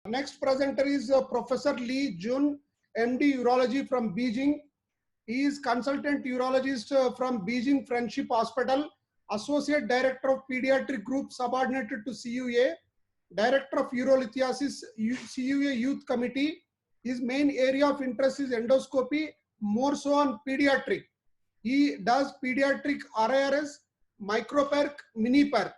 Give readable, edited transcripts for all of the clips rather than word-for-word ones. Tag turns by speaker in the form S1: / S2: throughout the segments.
S1: Next presenter is Professor Li Jun, MD Urology from Beijing. He is consultant urologist from Beijing Friendship Hospital, Associate Director of Pediatric Group subordinated to CUA, Director of Urolithiasis, CUA Youth Committee. His main area of interest is endoscopy, more so on pediatric. He does pediatric RIRS, microperc, mini-perc.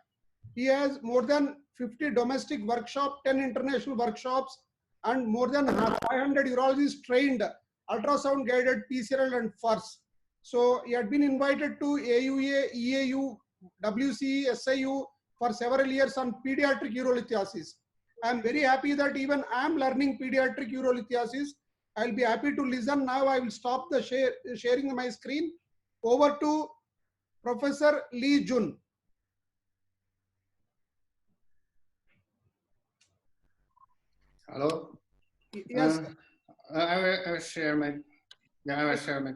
S1: He has more than 50 domestic workshops, 10 international workshops, and more than 500 urologists trained ultrasound guided PCRL and FIRS. So he had been invited to AUA, EAU, WCE, SIU for several years on pediatric urolithiasis. I am very happy that even I am learning pediatric urolithiasis. I'll be happy to listen. Now I will stop the sharing my screen. Over to Professor Li Jun.
S2: Hello.
S1: Yes.
S2: I will share my. Yeah, I will share my.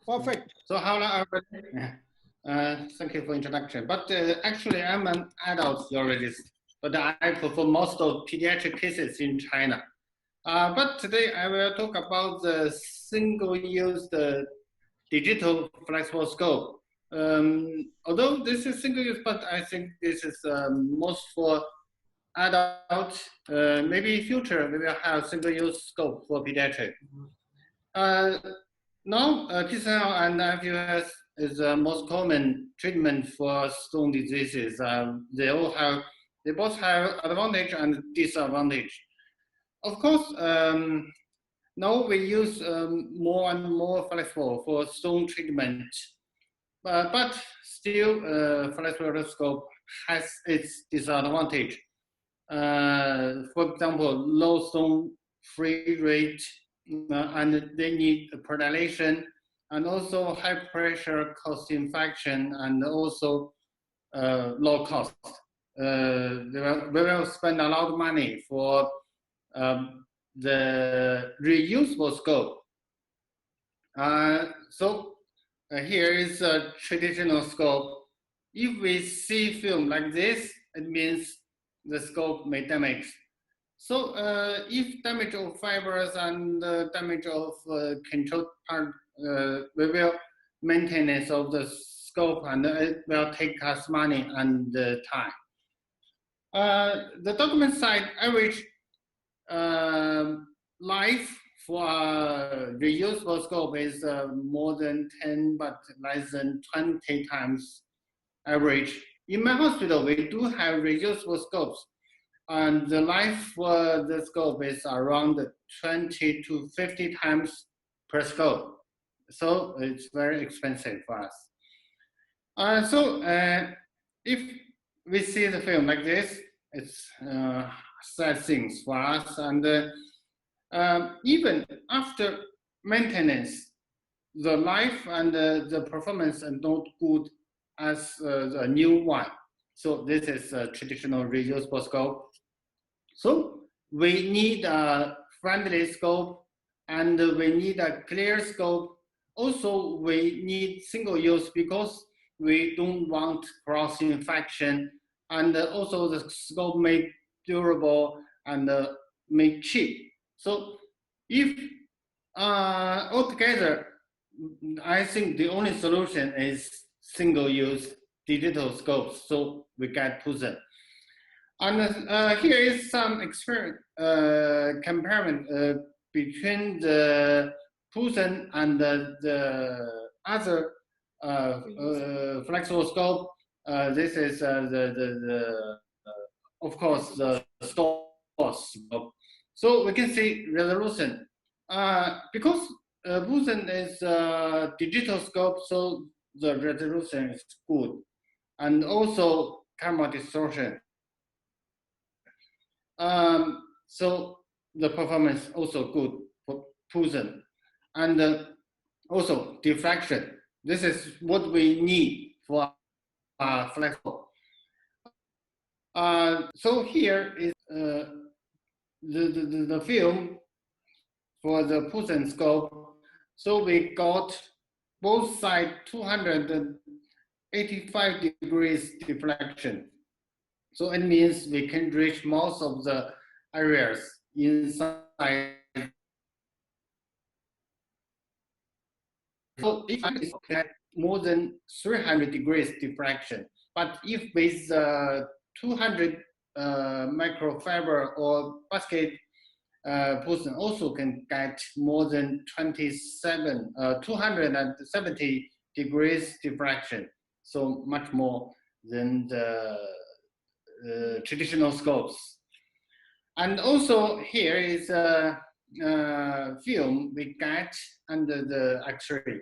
S1: Perfect.
S2: So how long? Thank you for introduction. But actually, I'm an adult urologist, but I perform most of pediatric cases in China. But today I will talk about the single-use digital flexible scope. Although this is single-use, but I think this is most for adult. Maybe future we will have single-use scope for pediatric. Now, PCL and FUS is the most common treatment for stone diseases. They both have advantage and disadvantage. Of course, now we use more and more flexible for stone treatment, but still, flexible scope has its disadvantage. For example, low stone free rate, and they need pronylation, and also high pressure cause infection, and also low cost. We will spend a lot of money for the reusable scope. So here is a traditional scope. If we see film like this, it means the scope may damage. So if damage of fibers and damage of control part, we will maintenance of the scope, and it will take us money and time. The document side average life for reusable scope is more than 10, but less than 20 times average. In my hospital, we do have reusable scopes, and the life for the scope is around 20 to 50 times per scope. So it's very expensive for us. So if we see the film like this, it's sad things for us. And even after maintenance, the life and the performance are not good as the new one. So this is a traditional reusable scope. So we need a friendly scope, and we need a clear scope. Also, we need single use because we don't want cross infection, and also the scope may durable and may cheap. So if altogether, I think the only solution is single use digital scopes. So we get PUSEN. And here is some experience comparison between the PUSEN and the other flexible scope. This is of course the STORS scope. So we can see resolution because PUSEN is a digital scope, so the resolution is good, and also camera distortion. So the performance also good for PUSEN, and also diffraction. This is what we need for flexible. So here is the film for the PUSEN scope. So we got both sides 285 degrees deflection. So it means we can reach most of the areas inside. So if I get more than 300 degrees diffraction, but if with 200 microfiber or basket person also can get more than 270 degrees diffraction, so much more than the traditional scopes. And also here is a film we get under the X-ray.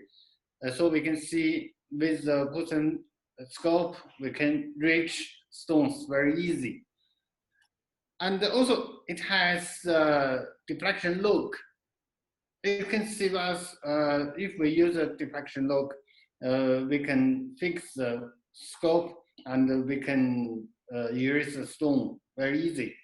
S2: So we can see with the Poussin scope, we can reach stones very easy. And also it has deflection log. You can see us, if we use a deflection log, we can fix the scope and we can erase the stone very easy.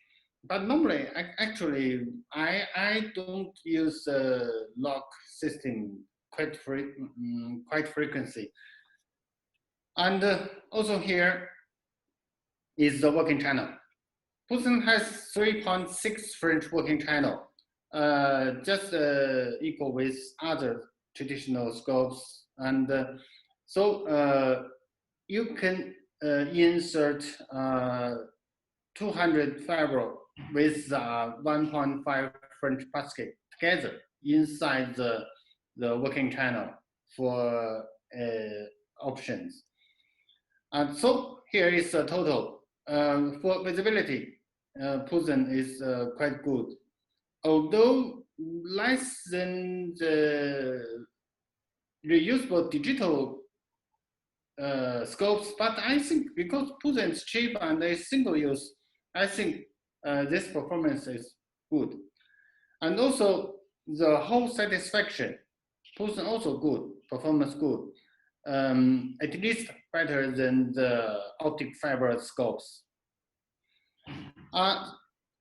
S2: But normally, actually, I don't use a log system quite frequently. And also here is the working channel. Poussin has 3.6 French working channel, just equal with other traditional scopes. And so you can insert 200 fiber with 1.5 French basket together inside the working channel for options. And so here is the total. For visibility, Poussin is quite good. Although less than the reusable digital scopes, but I think because Poussin is cheap and is single use, I think this performance is good. And also the whole satisfaction, Poussin also good, performance good. At least better than the optic fiber scopes.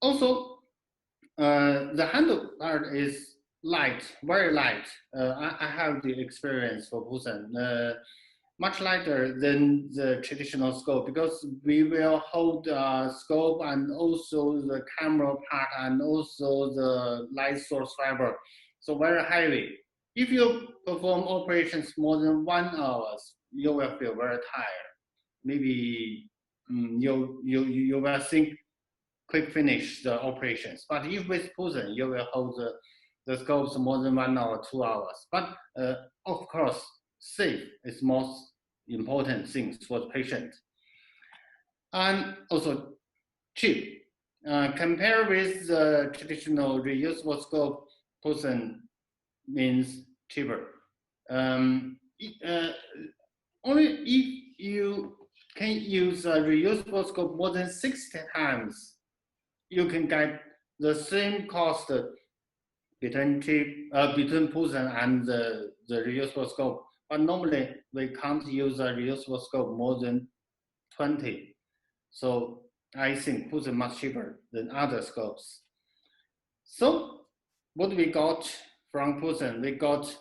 S2: Also, the handle part is light, very light. I have the experience for Poussin. Much lighter than the traditional scope because we will hold the scope and also the camera part and also the light source fiber. So very heavy. If you perform operations more than 1 hour, you will feel very tired. Maybe you will think quick finish the operations. But if with Poussin, you will hold the scopes more than 1 hour, 2 hours. But of course, safe is most important things for the patient. And also cheap. Compare with the traditional reusable scope, Poussin means cheaper. Only if you can use a reusable scope more than 60 times, you can get the same cost between Poussin and the reusable scope. But normally we can't use a reusable scope more than 20. So I think Poussin much cheaper than other scopes. So what we got from Poussin, we got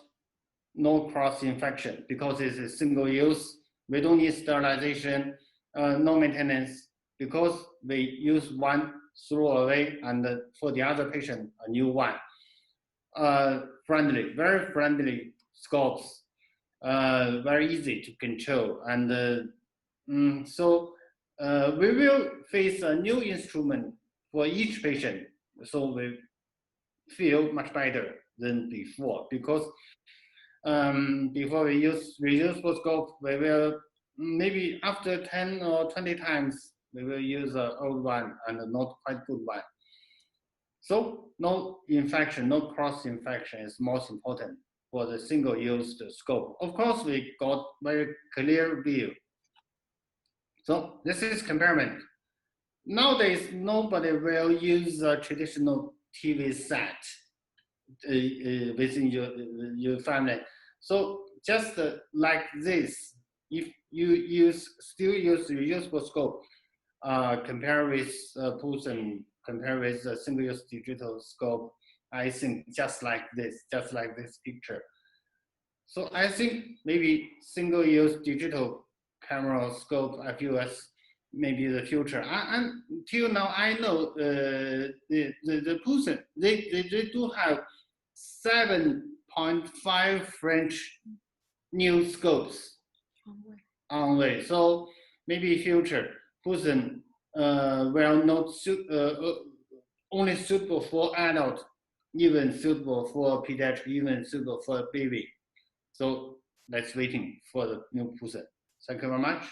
S2: no cross-infection because it's a single use. We don't need sterilization, no maintenance, because we use one, throw away, and for the other patient, a new one. Friendly, very friendly scopes, very easy to control. And so we will face a new instrument for each patient. So we feel much better than before because before we use reusable scope, we will maybe after 10 or 20 times, we will use an old one and not quite good one. So no infection, no cross-infection is most important for the single-use scope. Of course, we got very clear view. So this is comparison. Nowadays, nobody will use a traditional TV set within your family. So just like this, if you still use reusable scope, compare with Poussin, compare with the single-use digital scope, I think just like this picture. So I think maybe single-use digital camera scope FUS maybe the future. Until now, I know the Pusen, they do have 7.5 French new scopes on way. So maybe future Pusen will not only suitable for adult, even suitable for pediatric, even suitable for baby. So let's waiting for the new Pusen. Thank you very much.